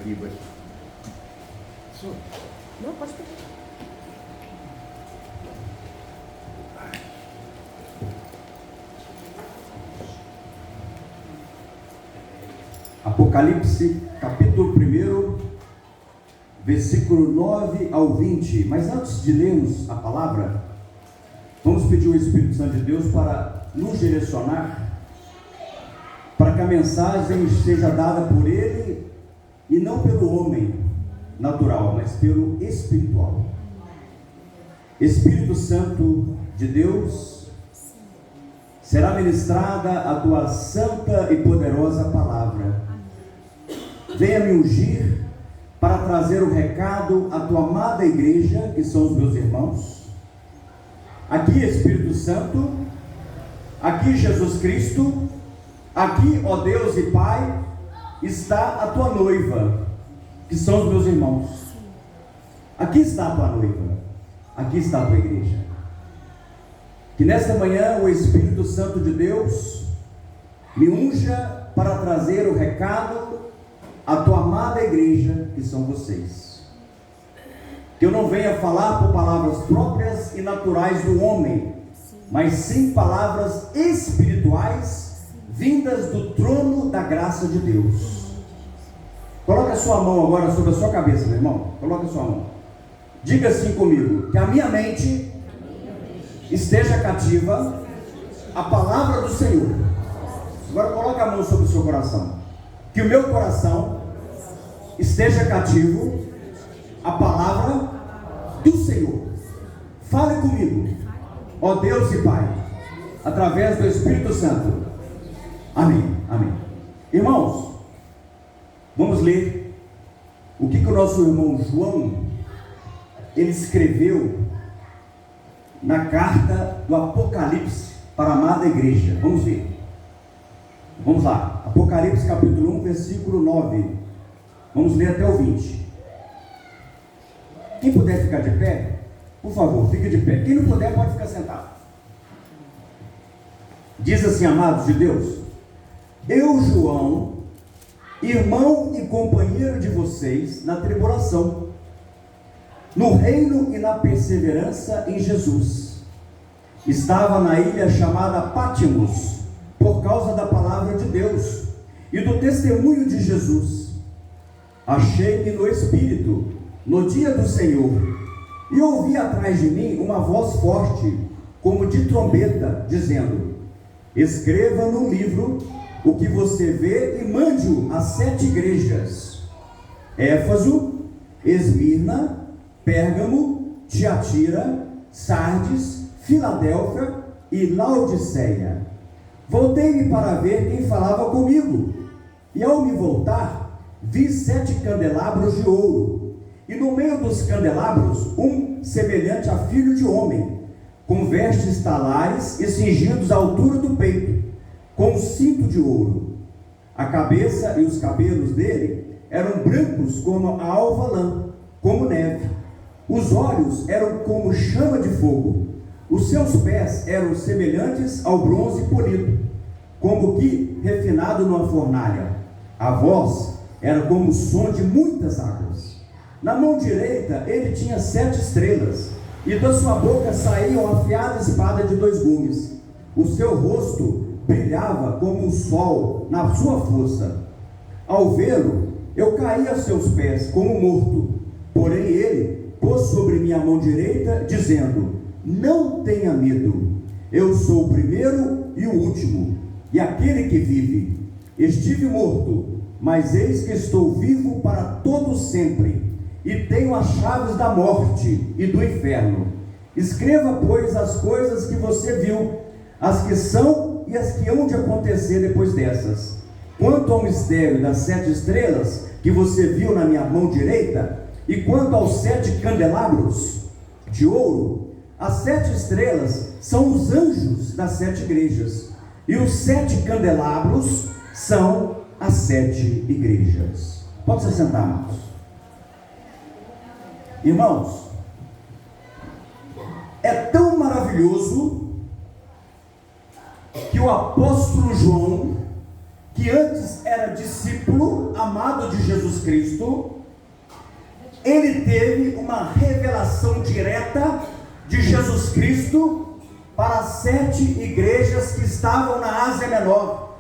livro aqui. Não, pode pegar. Apocalipse, capítulo 1, versículo 9 ao 20. Mas antes de lermos a palavra, vamos pedir ao Espírito Santo de Deus para nos direcionar, para que a mensagem seja dada por Ele e não pelo homem natural, mas pelo espiritual. Espírito Santo de Deus, será ministrada a tua santa e poderosa palavra. Venha me ungir para trazer o recado à tua amada igreja, que são os meus irmãos. Aqui, Espírito Santo, aqui, Jesus Cristo, aqui, ó Deus e Pai, está a tua noiva, que são os meus irmãos. Aqui está a tua noiva, aqui está a tua igreja. Que nesta manhã o Espírito Santo de Deus me unja para trazer o recado à tua amada igreja, que são vocês. Que eu não venha falar por palavras próprias e naturais do homem, mas sim palavras espirituais vindas do trono da graça de Deus. Coloque a sua mão agora sobre a sua cabeça, meu irmão. Coloque a sua mão. Diga assim comigo: que a minha mente esteja cativa à palavra do Senhor. Agora coloque a mão sobre o seu coração. Que o meu coração esteja cativo à palavra do Senhor. Fale comigo, ó Deus e Pai, através do Espírito Santo. Amém, amém. Irmãos, vamos ler o que o nosso irmão João, ele escreveu na carta do Apocalipse para a amada igreja. Vamos ver. Vamos lá, Apocalipse capítulo 1, versículo 9. Vamos ler até o 20. Quem puder ficar de pé, por favor, fique de pé. Quem não puder, pode ficar sentado. Diz assim, amados de Deus: eu, João, irmão e companheiro de vocês na tribulação, no reino e na perseverança em Jesus, estava na ilha chamada Pátimos, por causa da palavra de Deus e do testemunho de Jesus. Achei-me no Espírito, no dia do Senhor, e ouvi atrás de mim uma voz forte, como de trombeta, dizendo: escreva no livro o que você vê e mande-o às 7 igrejas: Éfeso, Esmirna, Pérgamo, Tiatira, Sardes, Filadélfia e Laodiceia. Voltei-me para ver quem falava comigo, e ao me voltar, vi 7 candelabros de ouro, e no meio dos candelabros, um semelhante a filho de homem, com vestes talares e cingidos à altura do peito, com um cinto de ouro. A cabeça e os cabelos dele eram brancos como a alva lã, como neve. Os olhos eram como chama de fogo. Os seus pés eram semelhantes ao bronze polido, como que refinado numa fornalha. A voz era como o som de muitas águas. Na mão direita ele tinha 7 estrelas, e da sua boca saía uma afiada espada de 2 gumes. O seu rosto brilhava como o sol na sua força. Ao vê-lo, eu caí a seus pés como morto. Porém ele pôs sobre minha mão direita, dizendo: não tenha medo, eu sou o primeiro e o último, e aquele que vive. Estive morto, mas eis que estou vivo para todo sempre, e tenho as chaves da morte e do inferno. Escreva, pois, as coisas que você viu, as que são e as que hão de acontecer depois dessas. Quanto ao mistério das 7 estrelas que você viu na minha mão direita, e quanto aos 7 candelabros de ouro, as 7 estrelas são os anjos das 7 igrejas, e os 7 candelabros são as 7 igrejas. Pode se sentar, irmãos. Irmãos, é tão maravilhoso que o apóstolo João, que antes era discípulo amado de Jesus Jesus Cristo, ele teve uma revelação direta de Jesus Cristo para as 7 igrejas que estavam na Ásia Menor.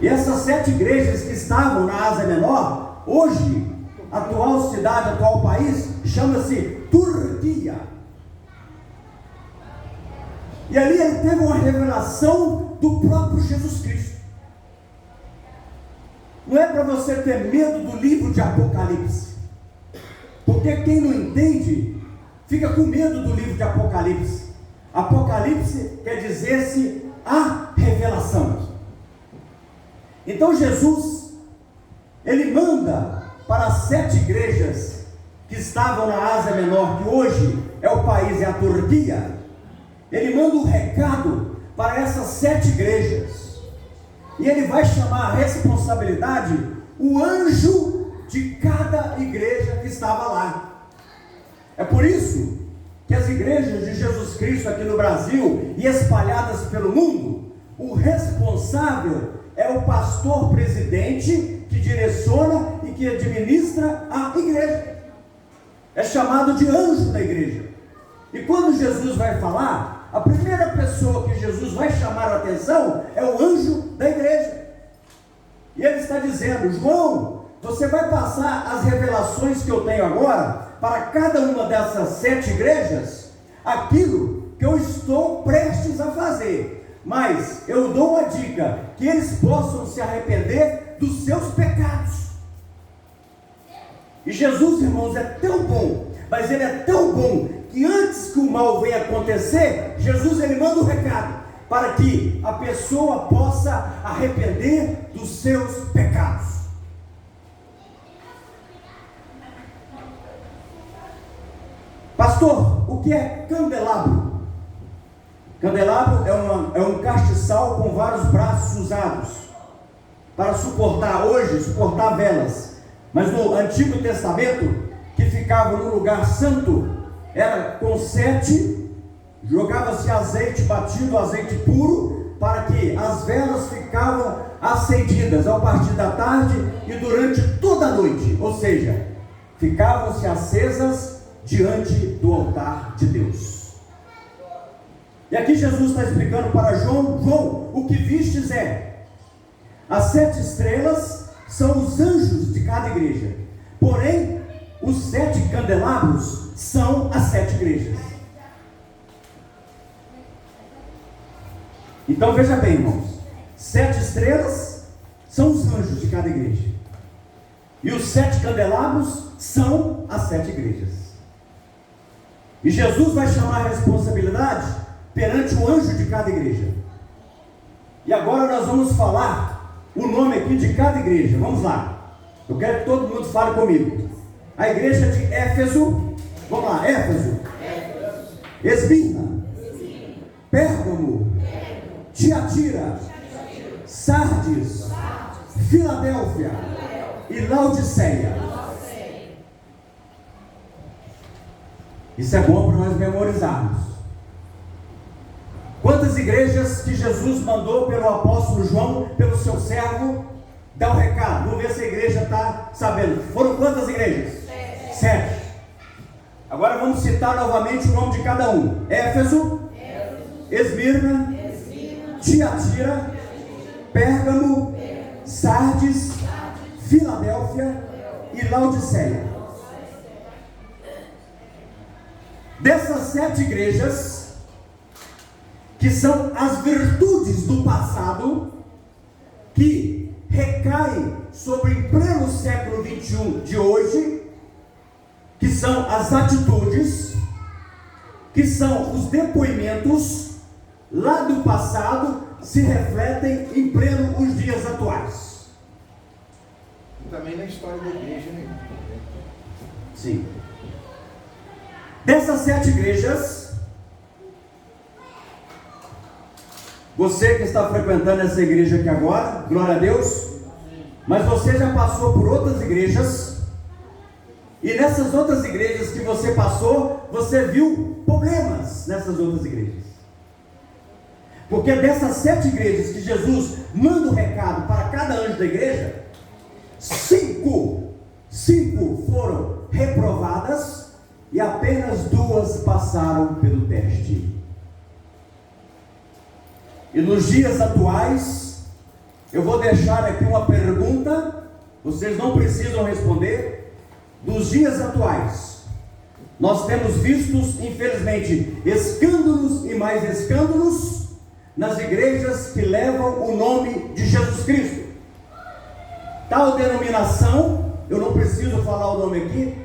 E essas 7 igrejas que estavam na Ásia Menor, hoje, atual cidade, atual país, chama-se Turquia. E ali ele teve uma revelação do próprio Jesus Cristo. Não é para você ter medo do livro de Apocalipse, porque quem não entende fica com medo do livro de Apocalipse. Apocalipse quer dizer-se a revelação. Então Jesus, ele manda para as 7 igrejas que estavam na Ásia Menor, que hoje é o país, é a Turquia. Ele manda um recado para essas 7 igrejas, e ele vai chamar a responsabilidade o anjo de cada igreja que estava lá. É por isso que as igrejas de Jesus Cristo aqui no Brasil e espalhadas pelo mundo, o responsável é o pastor presidente que direciona e que administra a igreja. É chamado de anjo da igreja. E quando Jesus vai falar, a primeira pessoa que Jesus vai chamar a atenção é o anjo da igreja. E ele está dizendo: João, você vai passar as revelações que eu tenho agora para cada uma dessas 7 igrejas, aquilo que eu estou prestes a fazer. Mas eu dou uma dica, que eles possam se arrepender dos seus pecados. E Jesus, irmãos, é tão bom, mas ele é tão bom, que antes que o mal venha acontecer, Jesus, ele manda um recado, para que a pessoa possa arrepender dos seus pecados. Pastor, o que é candelabro? Candelabro é um castiçal com vários braços usados para suportar velas. Mas no Antigo Testamento, que ficava no lugar santo, era com 7, jogava-se azeite batido, azeite puro, para que as velas ficavam acendidas a partir da tarde e durante toda a noite, ou seja, ficavam-se acesas diante do altar de Deus. E aqui Jesus está explicando para João: João, o que vistes é, as 7 estrelas são os anjos de cada igreja, porém os 7 candelabros são as 7 igrejas. Então veja bem, irmãos, 7 estrelas são os anjos de cada igreja, e os 7 candelabros são as 7 igrejas. E Jesus vai chamar a responsabilidade perante o anjo de cada igreja. E agora nós vamos falar o nome aqui de cada igreja. Vamos lá, eu quero que todo mundo fale comigo. A igreja de Éfeso, vamos lá, Éfeso, Esmirna, Pérgamo, Tiatira, Sardes, Filadélfia e Laodiceia. Isso é bom para nós memorizarmos. Quantas igrejas que Jesus mandou pelo apóstolo João, pelo seu servo, dar o recado? Vamos ver se a igreja está sabendo. Foram quantas igrejas? 7. Agora vamos citar novamente o nome de cada um: Éfeso, Esmirna, Tiatira, Pérgamo, Sardes, Filadélfia e Laodiceia. Dessas 7 igrejas, que são as virtudes do passado, que recaem sobre o pleno século 21 de hoje, que são as atitudes, que são os depoimentos lá do passado, se refletem em pleno os dias atuais. E também na história da igreja, né? Sim. Dessas 7 igrejas, você que está frequentando essa igreja aqui agora, glória a Deus, mas você já passou por outras igrejas, e nessas outras igrejas que você passou, você viu problemas nessas outras igrejas. Porque dessas 7 igrejas que Jesus manda o recado para cada anjo da igreja, 5 5 foram reprovadas e apenas 2 passaram pelo teste. E nos dias atuais, eu vou deixar aqui uma pergunta, vocês não precisam responder. Dos dias atuais, nós temos visto, infelizmente, escândalos e mais escândalos nas igrejas que levam o nome de Jesus Cristo. Tal denominação, eu não preciso falar o nome aqui,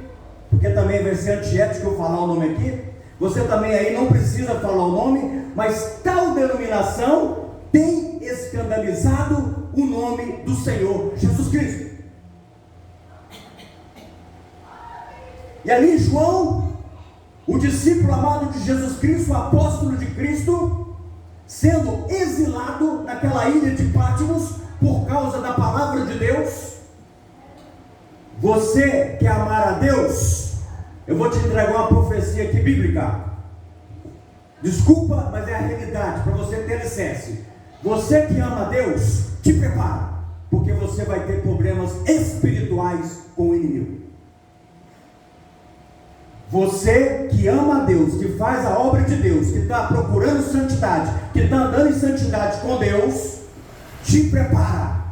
porque também vai ser antiético eu falar o nome aqui. Você também aí não precisa falar o nome, mas tal denominação tem escandalizado o nome do Senhor Jesus Cristo. E ali João, o discípulo amado de Jesus Cristo, o apóstolo de Cristo, sendo exilado naquela ilha de Patmos por causa da palavra de Deus. Você quer amar a Deus? Eu vou te entregar uma profecia aqui bíblica. Desculpa, mas é a realidade, para você ter alicerce. Você que ama a Deus, te prepara, porque você vai ter problemas espirituais com o inimigo. Você que ama a Deus, que faz a obra de Deus, que está procurando santidade, que está andando em santidade com Deus, te prepara,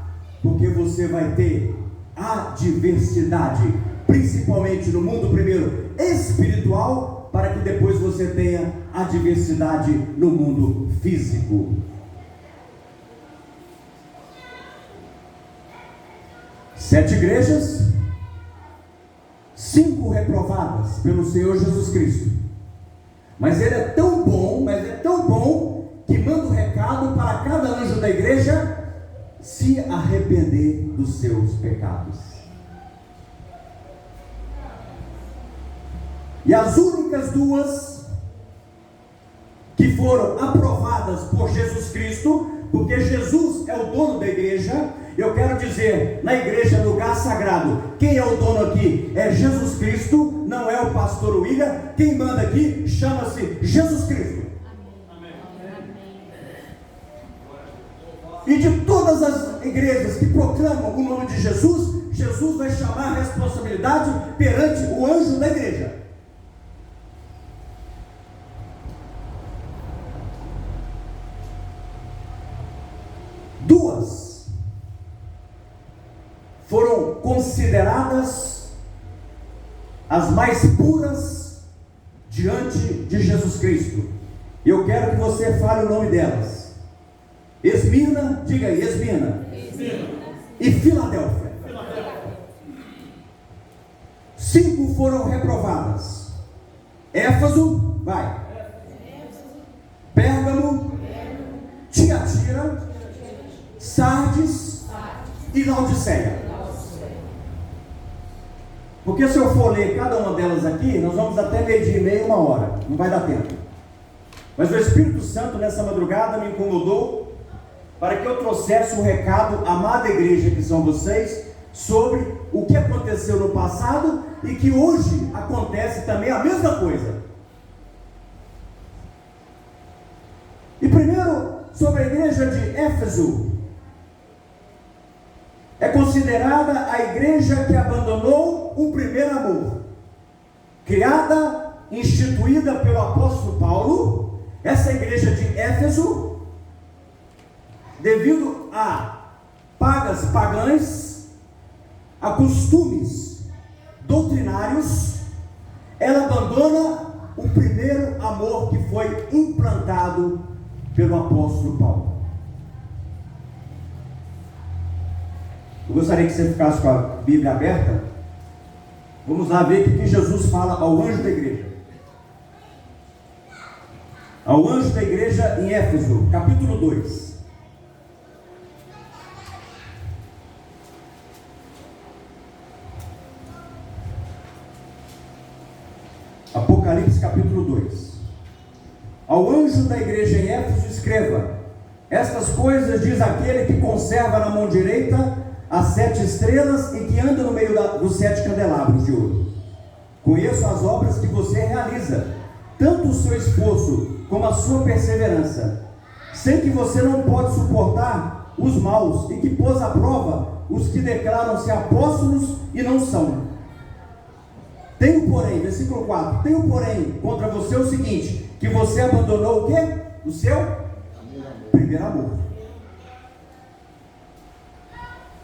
porque você vai ter adversidade, principalmente no mundo primeiro espiritual, para que depois você tenha adversidade no mundo físico. Sete igrejas, 5 reprovadas pelo Senhor Jesus Cristo. Mas Ele é tão bom, que manda um recado para cada anjo da igreja se arrepender dos seus pecados. E as únicas 2 que foram aprovadas por Jesus Cristo, porque Jesus é o dono da igreja. Eu quero dizer, na igreja, lugar sagrado, quem é o dono aqui? É Jesus Cristo, não é o pastor William. Quem manda aqui chama-se Jesus Cristo. Amém. E de todas as igrejas que proclamam o nome de Jesus, Jesus vai chamar a responsabilidade perante o anjo da igreja. Foram consideradas as mais puras diante de Jesus Cristo. Eu quero que você fale o nome delas. Esmirna, diga aí, Esmirna. E Filadélfia. 5 foram reprovadas. Éfeso, vai. Pérgamo, Tiatira, Sardes e Laodiceia. Porque se eu for ler cada uma delas aqui, nós vamos até 12:30, 1h, não vai dar tempo. Mas o Espírito Santo nessa madrugada me incomodou para que eu trouxesse um recado à amada igreja que são vocês, sobre o que aconteceu no passado e que hoje acontece também a mesma coisa. E primeiro, sobre a igreja de Éfeso. É considerada a igreja que abandonou o primeiro amor. Criada, instituída pelo apóstolo Paulo, essa igreja de Éfeso, devido a pagas pagãs, a costumes doutrinários, ela abandona o primeiro amor que foi implantado pelo apóstolo Paulo. Eu gostaria que você ficasse com a Bíblia aberta. Vamos lá ver o que Jesus fala ao anjo da igreja. Ao anjo da igreja em Éfeso, capítulo 2. Apocalipse capítulo 2. Ao anjo da igreja em Éfeso escreva: estas coisas diz aquele que conserva na mão direita as 7 estrelas e que anda no meio dos 7 candelabros de ouro. Conheço as obras que você realiza, tanto o seu esforço como a sua perseverança. Sei que você não pode suportar os maus e que pôs à prova os que declaram-se apóstolos e não são, Tenho porém, versículo 4, tenho porém contra você o seguinte, que você abandonou o quê? O seu primeiro amor.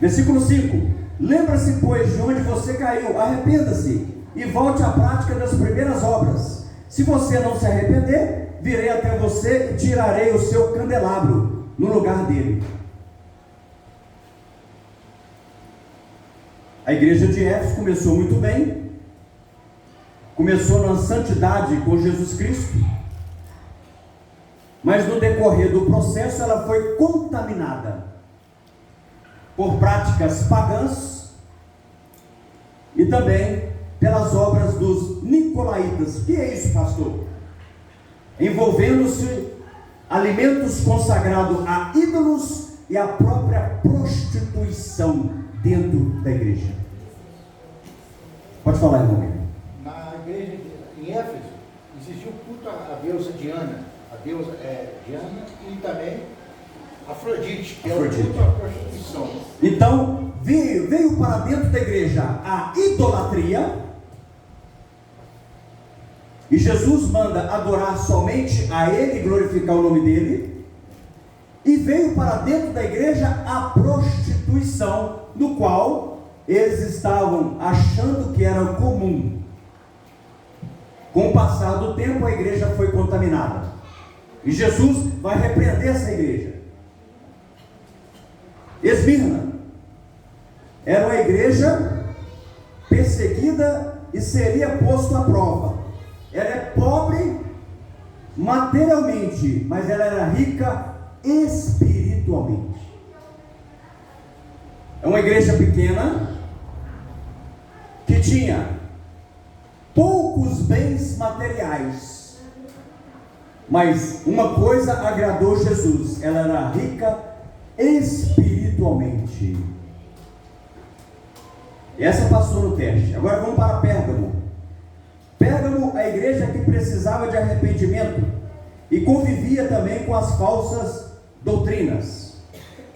Versículo 5, lembra-se pois de onde você caiu, arrependa-se e volte à prática das primeiras obras. Se você não se arrepender, virei até você e tirarei o seu candelabro no lugar dele. A igreja de Éfeso começou muito bem, começou na santidade com Jesus Cristo, mas no decorrer do processo ela foi contaminada por práticas pagãs e também pelas obras dos nicolaítas. O que é isso, pastor? Envolvendo-se alimentos consagrados a ídolos e a própria prostituição dentro da igreja. Pode falar, irmão. Na igreja em Éfeso existia o culto à deusa Diana, Diana e também Afrodite, que Afrodite. É o culto à prostituição. Então veio para dentro da igreja a idolatria, e Jesus manda adorar somente a Ele e glorificar o nome dele, e veio para dentro da igreja a prostituição, no qual eles estavam achando que era comum. Com o passar do tempo, a igreja foi contaminada, e Jesus vai repreender essa igreja. Esmirna era uma igreja perseguida e seria posto à prova. Ela é pobre materialmente, mas ela era rica espiritualmente. É uma igreja pequena que tinha poucos bens materiais, mas uma coisa agradou Jesus: ela era rica espiritualmente. Essa passou no teste. Agora vamos para Pérgamo. Pérgamo, a igreja que precisava de arrependimento e convivia também com as falsas doutrinas.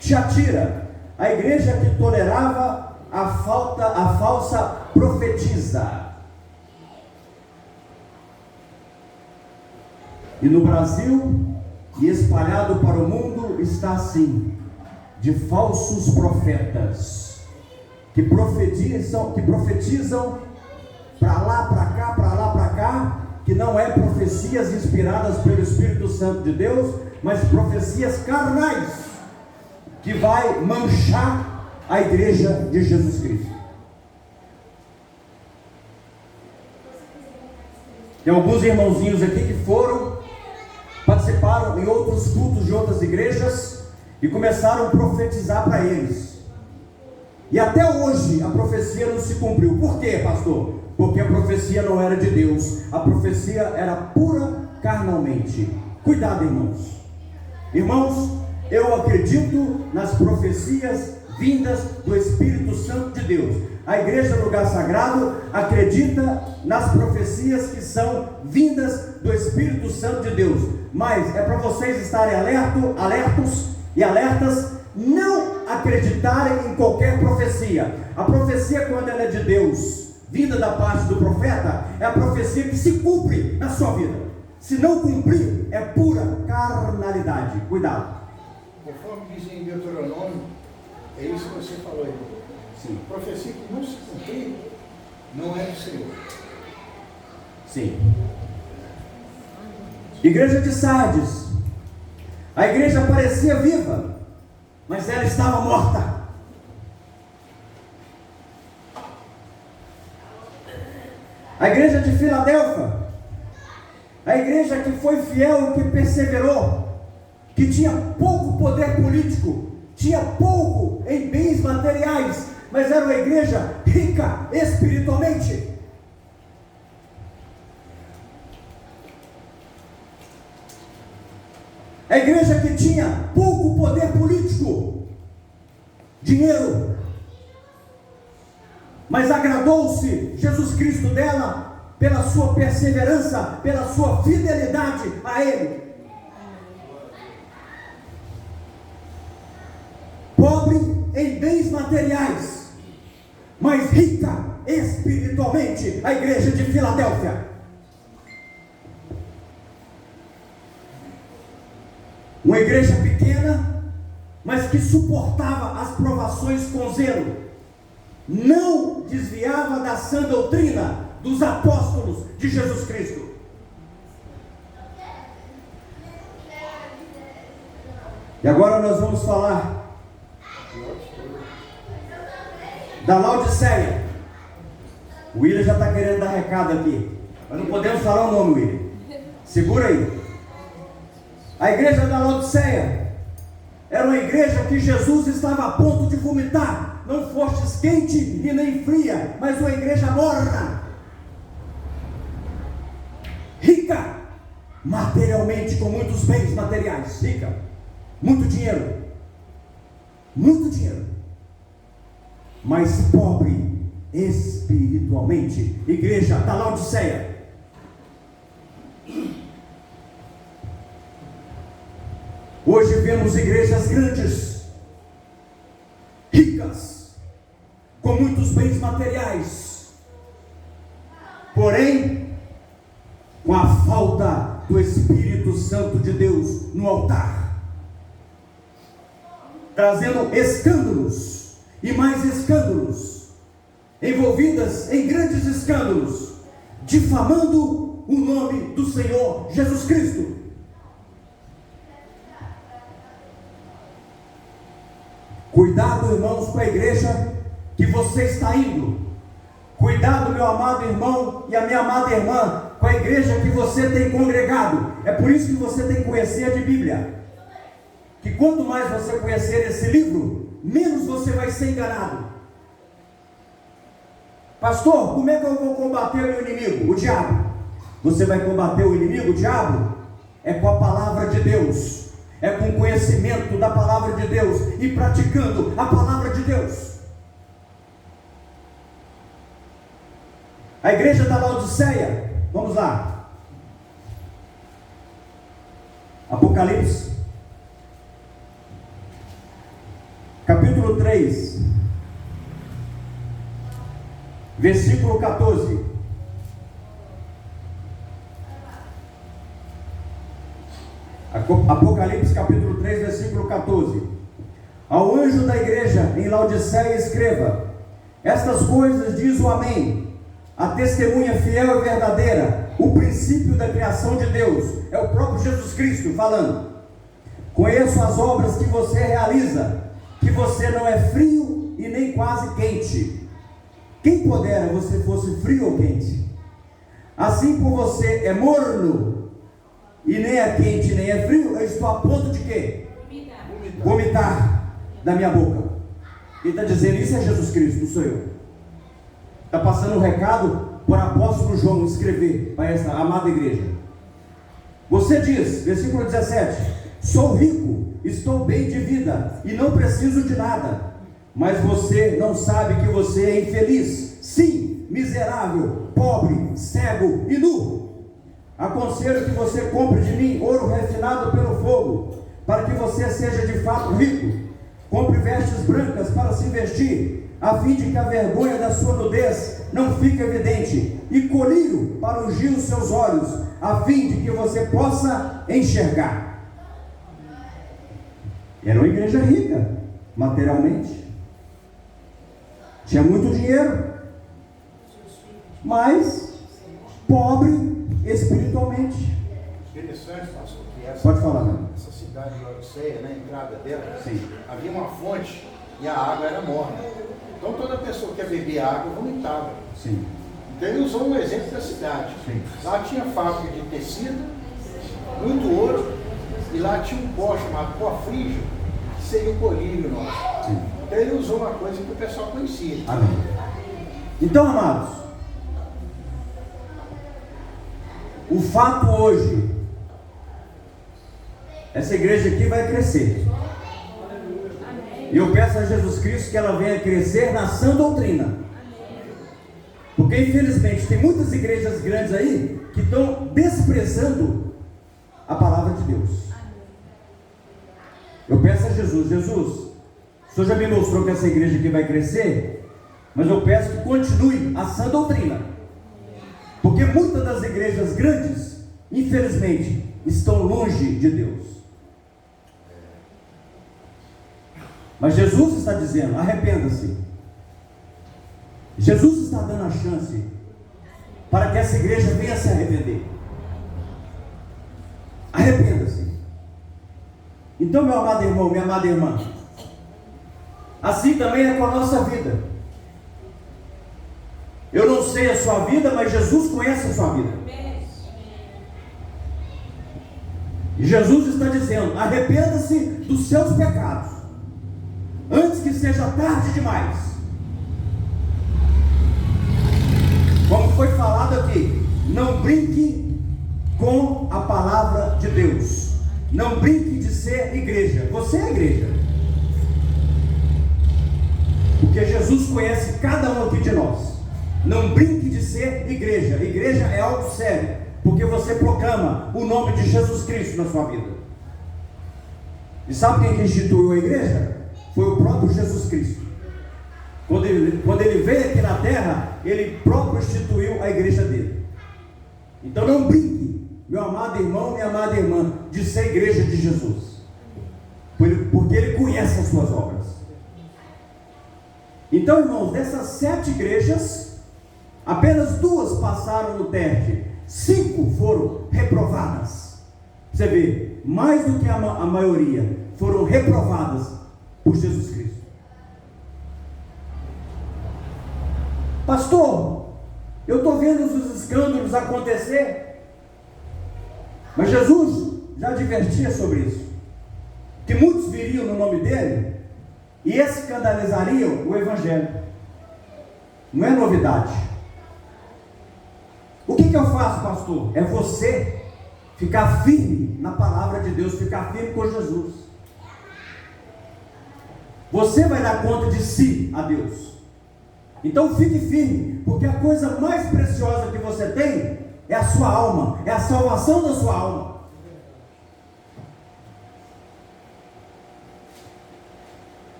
Tiatira, a igreja que tolerava a falsa profetisa. E no Brasil, e espalhado para o mundo, está assim, de falsos profetas, que profetizam para lá, para cá, que não é profecias inspiradas pelo Espírito Santo de Deus, mas profecias carnais, que vai manchar a igreja de Jesus Cristo. Tem alguns irmãozinhos aqui que participaram em outros cultos de outras igrejas e começaram a profetizar para eles. E até hoje a profecia não se cumpriu. Por quê, pastor? Porque a profecia não era de Deus, a profecia era pura carnalmente. Cuidado, irmãos. Irmãos, eu acredito nas profecias vindas do Espírito Santo de Deus. A igreja Lugar Sagrado acredita nas profecias que são vindas do Espírito Santo de Deus. Mas é para vocês estarem alertos e alertas, não acreditarem em qualquer profecia. A profecia, quando ela é de Deus, vinda da parte do profeta, é a profecia que se cumpre na sua vida. Se não cumprir, é pura carnalidade. Cuidado. Conforme diz em Deuteronômio, é isso que você falou aí. Sim. Profecia que não se cumprir, não é do Senhor. Sim. Igreja de Sardes, a igreja parecia viva, mas ela estava morta. A igreja de Filadélfia, a igreja que foi fiel e que perseverou, que tinha pouco poder político, tinha pouco em bens materiais, mas era uma igreja rica espiritualmente. A igreja que tinha pouco poder político, dinheiro, mas agradou-se Jesus Cristo dela pela sua perseverança, pela sua fidelidade a Ele. Pobre em bens materiais, mas rica espiritualmente, a igreja de Filadélfia. Uma igreja pequena, mas que suportava as provações com zelo, não desviava da sã doutrina dos apóstolos de Jesus Cristo. E agora nós vamos falar da Laodiceia. O William já está querendo dar recado aqui, mas não podemos falar o nome, William. Segura aí. A igreja da Laodiceia era uma igreja que Jesus estava a ponto de vomitar. Não fostes quente e nem fria, mas uma igreja morna, rica materialmente, com muitos bens materiais, rica, muito dinheiro, mas pobre espiritualmente. Igreja da Laodiceia. Hoje vemos igrejas grandes, ricas, com muitos bens materiais, porém com a falta do Espírito Santo de Deus no altar, trazendo escândalos e mais escândalos, envolvidas em grandes escândalos, difamando o nome do Senhor Jesus Cristo. Cuidado, irmãos, com a igreja que você está indo. Cuidado, meu amado irmão e a minha amada irmã, com a igreja que você tem congregado. É por isso que você tem que conhecer de Bíblia. Que quanto mais você conhecer esse livro, menos você vai ser enganado. Pastor, como é que eu vou combater o meu inimigo? O diabo. Você vai combater o inimigo, o diabo? É com a palavra de Deus. É com conhecimento da palavra de Deus e praticando a palavra de Deus. A igreja da Laodiceia, vamos lá. Apocalipse, capítulo 3, versículo 14. Apocalipse capítulo 3, versículo 14. Ao anjo da igreja em Laodiceia escreva: estas coisas diz o Amém, a testemunha fiel e verdadeira, o princípio da criação de Deus. É o próprio Jesus Cristo falando. Conheço as obras que você realiza, que você não é frio e nem quase quente. Quem pudera você fosse frio ou quente? Assim como você é morno e nem é quente nem é frio, eu estou a ponto de quê? Vomitar da minha boca. Ele está dizendo, isso é Jesus Cristo, não sou eu. Está passando um recado por apóstolo João escrever para essa amada igreja. Você diz, versículo 17: sou rico, estou bem de vida e não preciso de nada. Mas você não sabe que você é infeliz, sim, miserável, pobre, cego e nu. Aconselho que você compre de mim ouro refinado pelo fogo, para que você seja de fato rico. Compre vestes brancas para se vestir, a fim de que a vergonha da sua nudez não fique evidente, e colírio para ungir os seus olhos, a fim de que você possa enxergar. Era uma igreja rica, materialmente, tinha muito dinheiro, mas pobre espiritualmente. Interessante, pastor, que Pode falar, né? essa cidade de Laodiceia, na entrada dela, Sim. havia uma fonte e a água era morna. Então toda pessoa que ia beber água vomitava. Sim. Então ele usou um exemplo da cidade. Sim. Lá tinha fábrica de tecido, muito ouro, e lá tinha um pó chamado pó frígio, que seria o colírio nosso. Sim. Então ele usou uma coisa que o pessoal conhecia. Amém. Então, amados, o fato hoje, essa igreja aqui vai crescer. E eu peço a Jesus Cristo que ela venha crescer na sã doutrina. Porque infelizmente tem muitas igrejas grandes aí que estão desprezando a palavra de Deus. Eu peço a Jesus, Jesus, o Senhor já me mostrou que essa igreja aqui vai crescer, Mas eu peço que continue a sã doutrina. Porque muitas das igrejas grandes, infelizmente, estão longe de Deus. Mas Jesus está dizendo, arrependa-se. Jesus está dando a chance para que essa igreja venha se arrepender. Arrependa-se. Então, meu amado irmão, minha amada irmã, assim também é com a nossa vida. Eu não sei a sua vida, mas Jesus conhece a sua vida. E Jesus está dizendo, arrependa-se dos seus pecados, antes que seja tarde demais. Como foi falado aqui, não brinque com a palavra de Deus. Não brinque de ser igreja. Você é igreja. Porque Jesus conhece cada um aqui de nós. Não brinque de ser igreja. Igreja é algo sério, porque você proclama o nome de Jesus Cristo na sua vida. E sabe quem que instituiu a igreja? Foi o próprio Jesus Cristo. Quando ele veio aqui na terra, ele próprio instituiu a igreja dele. Então não brinque, meu amado irmão, minha amada irmã, de ser igreja de Jesus, porque ele conhece as suas obras. Então, irmãos, dessas 7 igrejas, apenas 2 passaram no teste, 5 foram reprovadas. Você vê, mais do que a maioria foram reprovadas por Jesus Cristo. Pastor, eu estou vendo os escândalos acontecer, mas Jesus já advertia sobre isso, que muitos viriam no nome dele e escandalizariam o Evangelho. Não é novidade. O que eu faço, pastor? É você ficar firme na palavra de Deus, ficar firme com Jesus. Você vai dar conta de si a Deus. Então fique firme, porque a coisa mais preciosa que você tem é a sua alma, é a salvação da sua alma.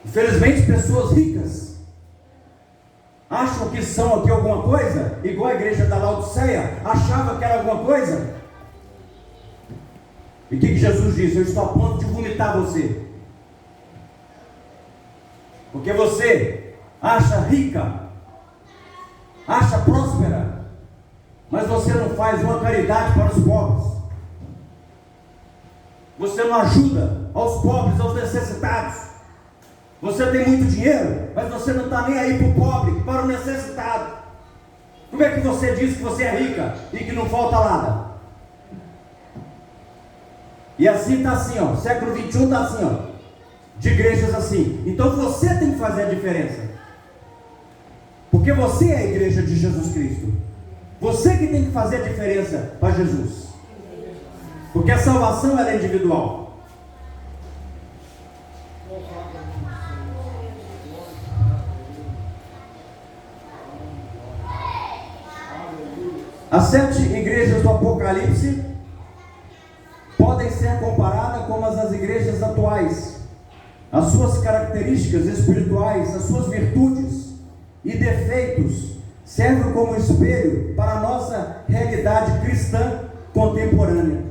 Infelizmente, pessoas ricas acham que são aqui alguma coisa, igual a igreja da Laodiceia achava que era alguma coisa. E o que Jesus disse? Eu estou a ponto de vomitar você, porque você acha rica, acha próspera, mas você não faz uma caridade para os pobres. Você não ajuda aos pobres, aos necessitados. Você tem muito dinheiro, mas você não está nem aí para o pobre, para o necessitado. Como é que você diz que você é rica e que não falta nada? E assim está assim, ó, século 21 está assim, ó, de igrejas assim. Então você tem que fazer a diferença, porque você é a igreja de Jesus Cristo. Você que tem que fazer a diferença para Jesus, porque a salvação ela é individual. As 7 igrejas do Apocalipse podem ser comparadas com as igrejas atuais. As suas características espirituais, as suas virtudes e defeitos servem como espelho para a nossa realidade cristã contemporânea.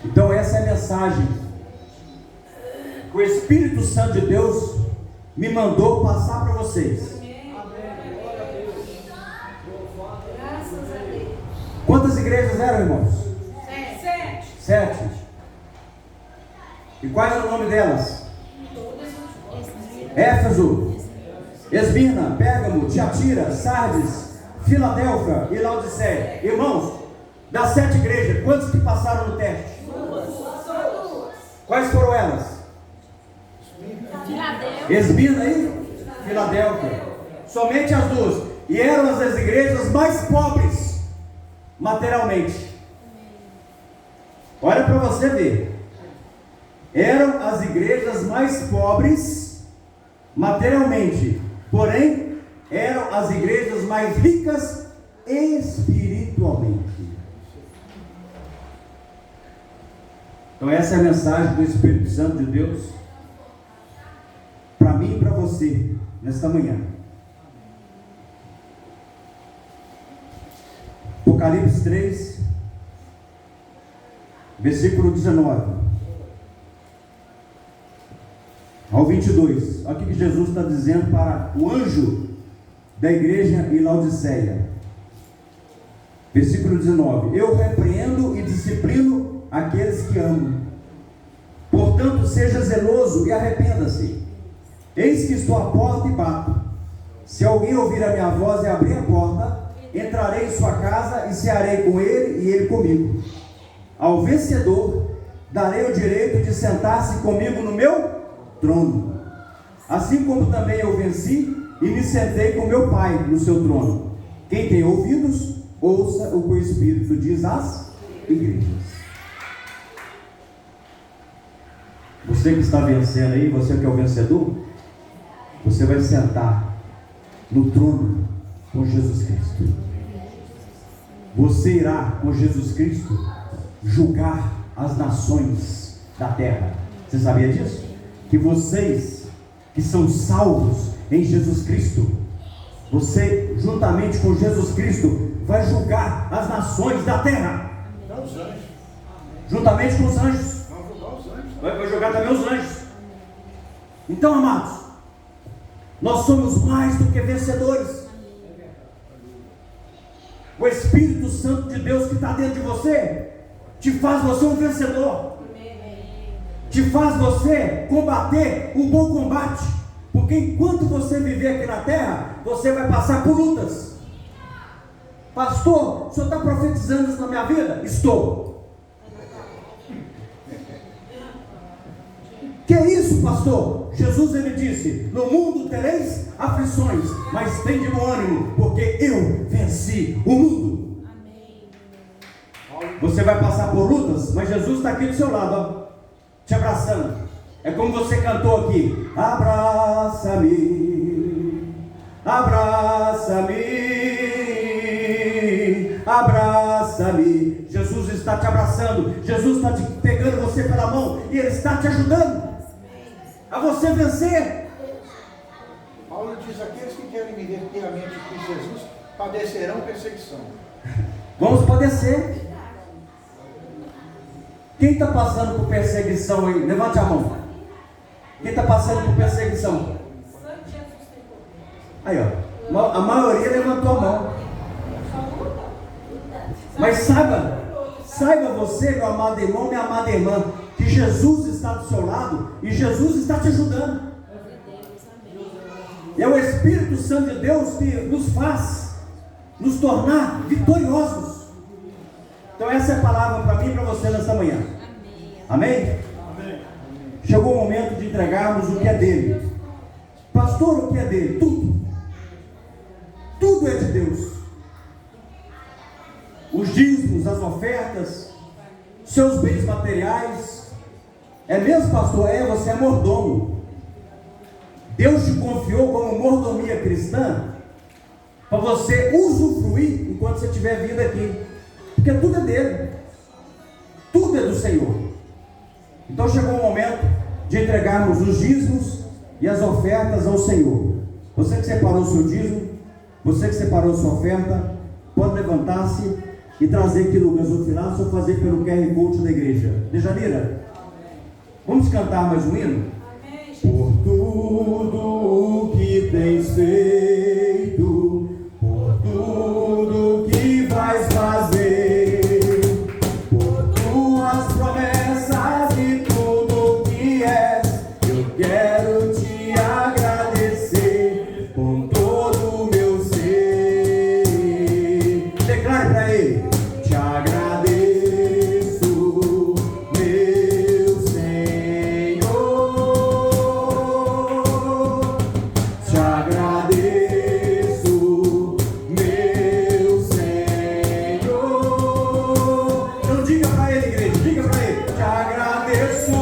Então essa é a mensagem que o Espírito Santo de Deus me mandou passar para vocês. Quantas igrejas eram, irmãos? 7. E qual era o nome delas? Éfeso, Esmirna, Pérgamo, Tiatira, Sardes, Filadélfia e Laodiceia. Irmãos, das 7 igrejas, quantos que passaram no teste? 2. Quais foram elas? Esmirna e Filadélfia. Somente as 2. E eram as igrejas mais pobres materialmente. Olha para você ver. Eram as igrejas mais pobres materialmente, porém eram as igrejas mais ricas espiritualmente. Então essa é a mensagem do Espírito Santo de Deus você nesta manhã. Apocalipse 3, versículo 19 ao 22. Olha o que Jesus está dizendo para o anjo da igreja em Laodiceia. Versículo 19: eu repreendo e disciplino aqueles que amo. Portanto, seja zeloso e arrependa-se. Eis que estou à porta e bato. Se alguém ouvir a minha voz e abrir a porta, entrarei em sua casa e cearei com ele e ele comigo. Ao vencedor darei o direito de sentar-se comigo no meu trono, assim como também eu venci e me sentei com meu Pai no seu trono. Quem tem ouvidos, ouça o que o Espírito diz às igrejas. Você que está vencendo aí, você que é o vencedor, você vai sentar no trono com Jesus Cristo. Você irá com Jesus Cristo julgar as nações da terra. Você sabia disso? Que vocês que são salvos em Jesus Cristo, você juntamente com Jesus Cristo vai julgar as nações da terra. Os anjos. Juntamente com os anjos. Vamos julgar os anjos. Vai jogar também os anjos. Então, amados, nós somos mais do que vencedores. O Espírito Santo de Deus que está dentro de você te faz você um vencedor, te faz você combater um bom combate, porque enquanto você viver aqui na terra, você vai passar por lutas. Pastor, o senhor está profetizando isso na minha vida? Estou. Que é isso, pastor? Jesus, ele disse: no mundo tereis aflições, mas tem de bom ânimo, porque eu venci o mundo. Amém. Você vai passar por lutas, mas Jesus está aqui do seu lado, ó, te abraçando. É como você cantou aqui: abraça-me, abraça-me, abraça-me. Jesus está te abraçando, Jesus está te pegando você pela mão e Ele está te ajudando a você vencer. Paulo diz: aqueles que querem viver piamente com Jesus padecerão perseguição. Vamos padecer. Quem está passando por perseguição aí? Levante a mão. Quem está passando por perseguição? Aí, ó, a maioria levantou a mão. Mas saiba você, meu amado irmão, minha amada irmã, que Jesus está do seu lado e Jesus está te ajudando. E é o Espírito Santo de Deus que nos faz nos tornar vitoriosos. Então essa é a palavra para mim e para você nesta manhã. Amém? Amém? Chegou o momento de entregarmos o que é dele. Pastor, o que é dele? Tudo. Tudo é de Deus. Os dízimos, as ofertas, seus bens materiais. É mesmo, pastor? É, você é mordomo. Deus te confiou como mordomia cristã para você usufruir enquanto você estiver vindo aqui, porque tudo é dele, tudo é do Senhor. Então chegou o momento de entregarmos os dízimos e as ofertas ao Senhor. Você que separou o seu dízimo, você que separou a sua oferta, pode levantar-se e trazer aqui no gasofilaço ou fazer pelo QR Code da igreja. Dejanira, vamos cantar mais um hino? Por tudo o que tens feito, por tudo que vais fazer, por tuas promessas e tudo que és, eu quero te agradecer com todo o meu ser. Declare para ele: te agradeço, meu Senhor, te agradeço, meu Senhor. Então diga para ele, igreja, diga para ele: te agradeço.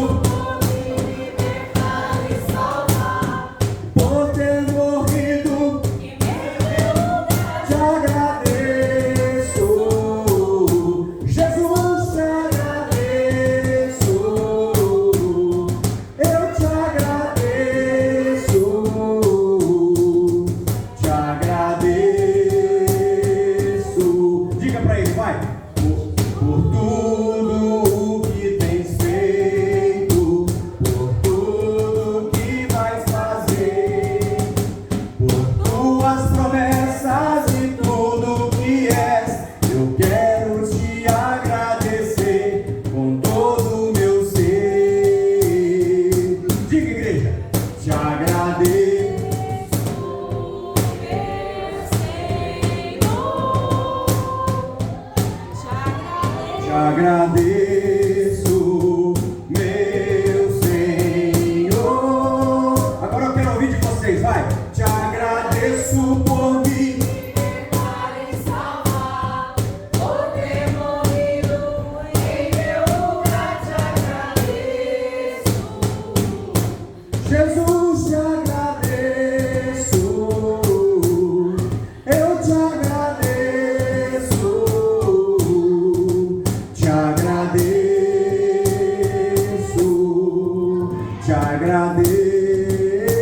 agradeço.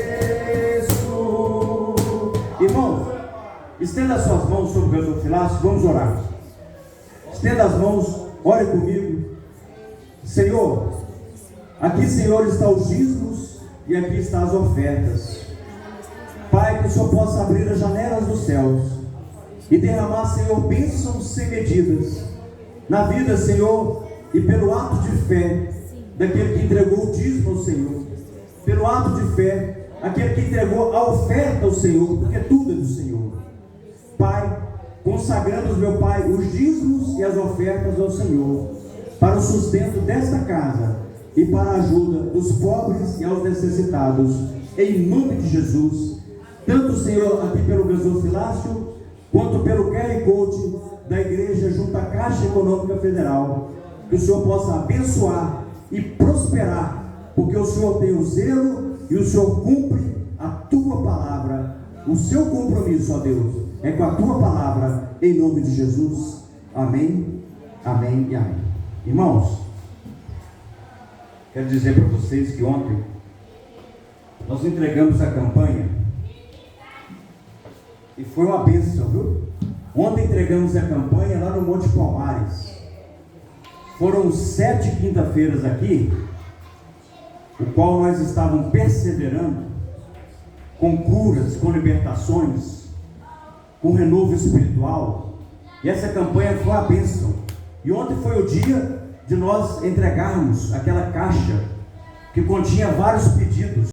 Irmãos, estenda as suas mãos sobre o gasofilácio, vamos orar. Estenda as mãos, ore comigo. Senhor, aqui, Senhor, está os dízimos e aqui estão as ofertas. Pai, que o Senhor possa abrir as janelas dos céus e derramar, Senhor, bênçãos sem medidas na vida, Senhor, e pelo ato de fé daquele que entregou o dízimo ao Senhor, pelo ato de fé, aquele que entregou a oferta ao Senhor, porque tudo é do Senhor. Pai, consagramos, meu Pai, os dízimos e as ofertas ao Senhor, para o sustento desta casa e para a ajuda dos pobres e aos necessitados, em nome de Jesus. Tanto, Senhor, aqui pelo gasofilácio, quanto pelo QR Code da igreja junto à Caixa Econômica Federal, que o Senhor possa abençoar e prosperar, porque o Senhor tem o zelo e o Senhor cumpre a tua palavra. O seu compromisso, ó Deus, é com a tua palavra, em nome de Jesus. Amém, amém e amém. Irmãos, quero dizer para vocês que ontem nós entregamos a campanha e foi uma bênção, viu? Ontem entregamos a campanha lá no Monte Palmares. Foram 7 quinta-feiras aqui, o qual nós estávamos perseverando com curas, com libertações, com renovo espiritual. E essa campanha foi uma bênção. E ontem foi o dia de nós entregarmos aquela caixa que continha vários pedidos.